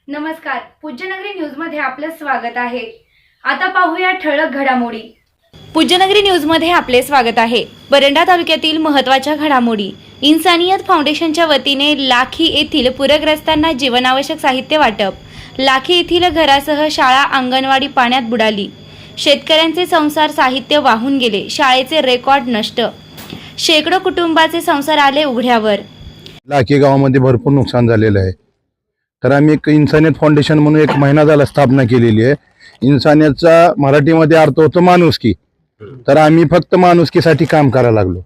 नमस्कार, पूज्यनगरी न्यूजमध्ये आपलं स्वागत आहे। आता पाहूया ठळक घडामोडी। पूज्यनगरी न्यूजमध्ये आपले स्वागत आहे। परंडा तालुक्यातील महत्त्वाच्या घडामोडी। इन्सानियत फाउंडेशनच्या वतीने लाखी येथील पूरग्रस्तांना जीवनावश्यक साहित्य वाटप। लाखी येथील घरासह शाळा अंगणवाडी पाण्यात बुडाली। शेतकऱ्यांचे संसार साहित्य वाहून गेले। शाळेचे रेकॉर्ड नष्ट। शेकडो कुटुंबाचे संसार आले उघड्यावर। लाखी गावामध्ये भरपूर नुकसान झालेलं आहे। तर आम्ही एक इन्सानियत फाउंडेशन म्हणून 1 महिना झाला स्थापना केलेली आहे। इन्सानियतचा मराठीमध्ये अर्थ होतो माणुसकी। तर आम्ही फक्त माणुसकीसाठी काम करायला लागलो।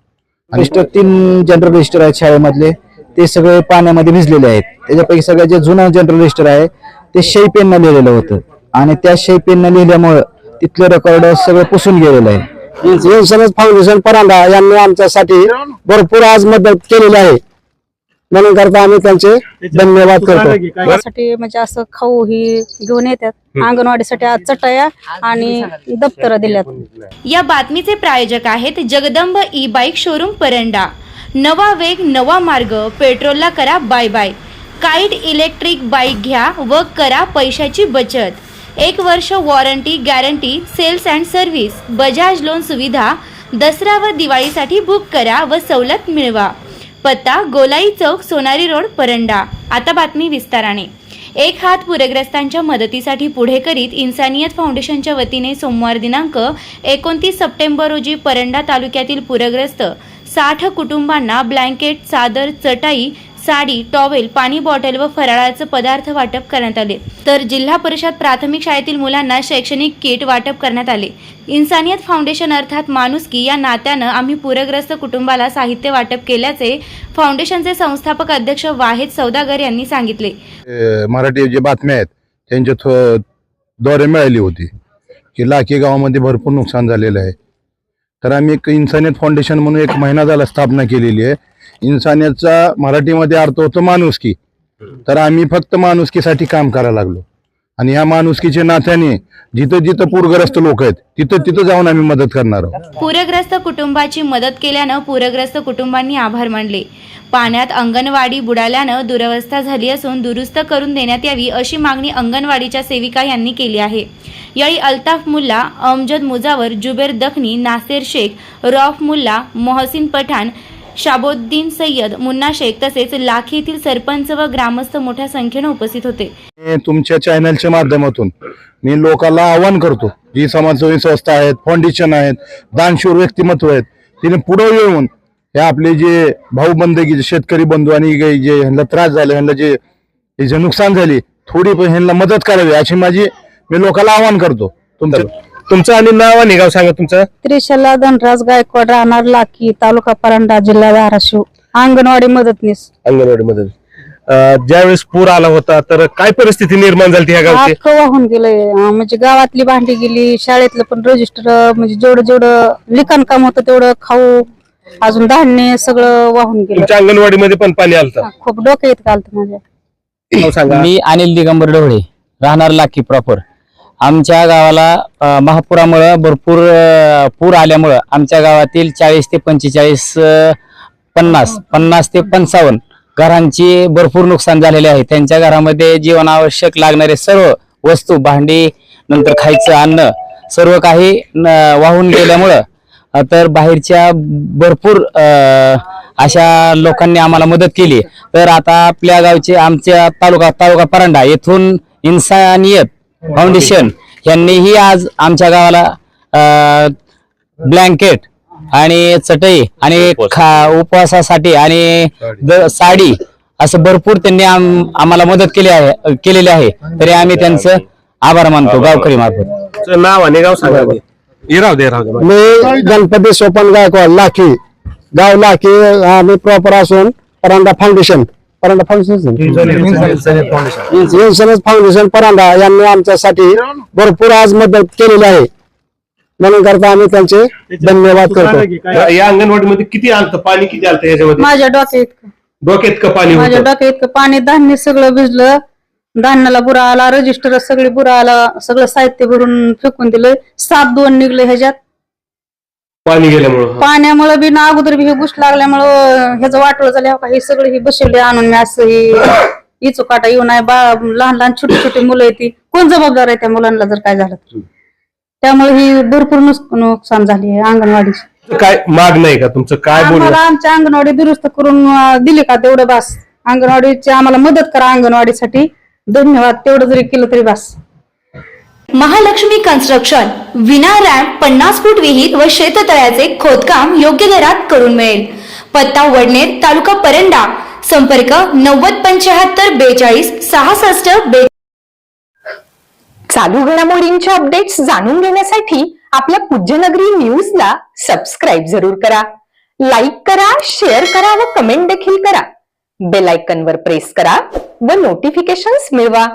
आणि 3 जनरल रजिस्टर आहेत शाळेमधले, ते सगळे पाण्यामध्ये भिजलेले आहेत। त्याच्यापैकी सगळ्यात जे जुनं जनरल रजिस्टर आहे ते शाई पेननं लिहिलेलं होतं आणि त्या शाई पेननं लिहिल्यामुळे तिथले रेकॉर्ड सगळं पुसून गेलेलं आहे। इन्सानियत फाउंडेशन परांडा यांनी आमच्यासाठी भरपूर आज मदत केलेली आहे, म्हणून करता आम्ही त्यांचे धन्यवाद करतो। त्यासाठी म्हणजे असं खाऊ ही घेऊन येतात, अंगणवाडीसाठी आज चटया आणि दप्तर दिल्यात। या बातमीचे प्रायोजक आहेत Jagdamb e bike showroom Paranda. नवा वेग नवा मार्ग, पेट्रोलला करा bye bye. Kite electric bike घ्या व करा पैशाची बचत। 1 वर्ष warranty guarantee, sales and service, Bajaj loan सुविधा। दसरा व दिवाळीसाठी बुक करा व सवलत मिळवा। पत्ता गोलाई चौक, सोनारी रोड, परंडा। आता बातमी विस्ताराने। एक हात पूरग्रस्तांच्या मदतीसाठी पुढे करीत इन्सानियत फाउंडेशनच्या वतीने सोमवार दिनांक 29 सप्टेंबर रोजी परंडा तालुक्यातील पूरग्रस्त 60 कुटुंबांना ब्लँकेट, चादर, चटाई, साडी, टॉवेल, पाणी बॉटल व फराळाचे पदार्थ वाटप करण्यात आले। तर जिल्हा परिषद प्राथमिक शाळेतील मुलांना शैक्षणिक किट वाटप करण्यात आले। इन्सानियत फाउंडेशन अर्थात माणुसकी या नात्यानं आम्ही पूरग्रस्त कुटुंबाला साहित्य वाटप केल्याचे फाउंडेशनचे संस्थापक अध्यक्ष वाहेद सौदागर यांनी सांगितले। मराठी जे बातम्या आहेत त्यांच्या द्वारे मिळाली होती की लाखी गावामध्ये भरपूर नुकसान झालेलं आहे। तर आम्ही एक इन्सानियत फाउंडेशन म्हणून 1 महिना झाला स्थापना केलेली आहे। इन्सानियतचा मराठीमध्ये अर्थ होतो माणुसकी। तर आम्ही फक्त माणुसकीसाठी काम करायला लागलो आणि ह्या माणुसकीच्या नात्याने जिथं जिथं पूरग्रस्त लोक आहेत तिथं जाऊन आम्ही मदत करणार आहोत। पूरग्रस्त कुटुंबाची मदत केल्यानं पूरग्रस्त कुटुंबांनी आभार मानले। पाण्यात अंगणवाडी बुडाल्यानं दुरवस्था झाली असून दुरुस्त करून देण्यात यावी अशी मागणी अंगणवाडीच्या सेविका यांनी केली आहे। यावेळी अल्ताफ मुल्ला, अमजद मुजावर, जुबेर दखनी, नासेर शेख, रौफ मुल्ला, मोहसिन पठाण, शाबोद्दीन सय्यद, मुन्ना शेख तसेच लाखी येथील सरपंच व ग्रामस्थ मोठ्या संख्येने उपस्थित होते। तुमच्या चॅनलच्या माध्यमातून मी लोकांना आवाहन करतो, जी समाजसेवी संस्था आहेत, फाउंडेशन आहेत, दानशूर व्यक्तिमत्व आहेत, तिने पुढे येऊन हे आपले जे भाऊ बंधकी शेतकरी बंधू आणि जे ह्यांना त्रास झाला, ह्यांना जे नुकसान झाले, थोडी पण ह्यांना मदत करावी अशी मी लोकांना आवाहन करतो। तुमचं आणि नाव आणि गाव सांगा तुमचं। त्रिशला धनराज गायकवाड, राहणार लाखी, तालुका परंडा, जिल्हा धाराशिव, अंगणवाडी मदतनीस। अंगणवाडी मदत ज्यावेळेस पूर आला होता तर काय परिस्थिती निर्माण झाली ह्या गावची? अख्खं वाहून गेलंय, म्हणजे गावातली भांडी गेली, शाळेतलं पण रजिस्टर, म्हणजे जेवढं लिखाण काम होतं तेवढं खाऊ, अजून धान्य सगळं वाहून गेलं। तुमच्या अंगणवाडीमध्ये पण पाणी आलं? खूप डोक्यात घालत माझ्या। मी अनिल दिगंबर ढवळे, राहणार लाखी प्रॉपर। आमच्या गावाला महापुरामुळे भरपूर पूर आल्यामुळे आमच्या गावातील 40 ते 45 50 ते 55 घरांची भरपूर नुकसान झालेले आहे। त्यांच्या घरामध्ये जीवनावश्यक लागणारे सर्व वस्तू, भांडी, नंतर खायचं अन्न सर्व काही वाहून गेल्यामुळं तर बाहेरच्या भरपूर अशा लोकांनी आम्हाला मदत केली। तर आता आपल्या गावचे आमच्या तालुका परंडा येथून इन्सानियत फाउंडेशन यांनीही आज आमच्या गावाला ब्लँकेट आणि चटई आणि उपवासासाठी आणि साडी असं भरपूर त्यांनी आम्हाला मदत केलेली आहे। तरी आम्ही त्यांचं आभार मानतो गावकरी मार्फत। नाव आणि गाव सांगा। मी गणपती सोपन गायकवाड, लाखी, गाव लाखी। आम्ही प्रॉपर असून परांडा फाउंडेशन इन्सानियत फाउंडेशन परांडा यांनी आमच्यासाठी भरपूर आज मदत केलेली आहे, म्हणून करता आम्ही त्यांचे धन्यवाद करतो। या अंगणवाडीमध्ये किती आलं पाणी? किती आलं याच्यामध्ये? माझ्या डोक्यात का पाणी? माझ्या डोक्यात पाणी, धान्य सगळं भिजलं, धान्याला बुरा आला, रजिस्टर सगळे बुरा आला, सगळं साहित्य भरून फेकून दिलंय। 7 2 निघले ह्याच्यात पाणी गेल्यामुळे। पाण्यामुळे बी ना अगोदर बी हे घुस लागल्यामुळं ह्याचं वाटोळ झालं। हे सगळं हे बसवले आणून मी असं हे इचू काटा येऊ नये लहान लहान छोटी छोटी मुलं येते, कोण जबाबदार आहे त्या मुलांना जर काय झालं तर? त्यामुळे ही भरपूर नुकसान झाली आहे अंगणवाडीची. काय मागणं आहे का तुमचं? काय बोलणं? आम्हाला आमच्या अंगणवाडी दुरुस्त करून दिली का तेवढं बास. अंगणवाडीची आम्हाला मदत करा अंगणवाडीसाठी. धन्यवाद. तेवढं जरी केलं तरी बास. महालक्ष्मी कन्स्ट्रक्शन विना रॅम्प 50 फूट विहीर व शेततळ्याचे खोदकाम योग्य दरात करून मिळेल. पत्ता वडनेर, तालुका परंडा. संपर्क 907542 चालू घडामोडींच्या अपडेट्स जाणून घेण्यासाठी आपल्या पूज्यनगरी न्यूजला सबस्क्राईब जरूर करा. लाईक करा, शेअर करा व कमेंट देखील करा. बेल आयकॉनवर प्रेस करा व नोटिफिकेशन्स मिळवा.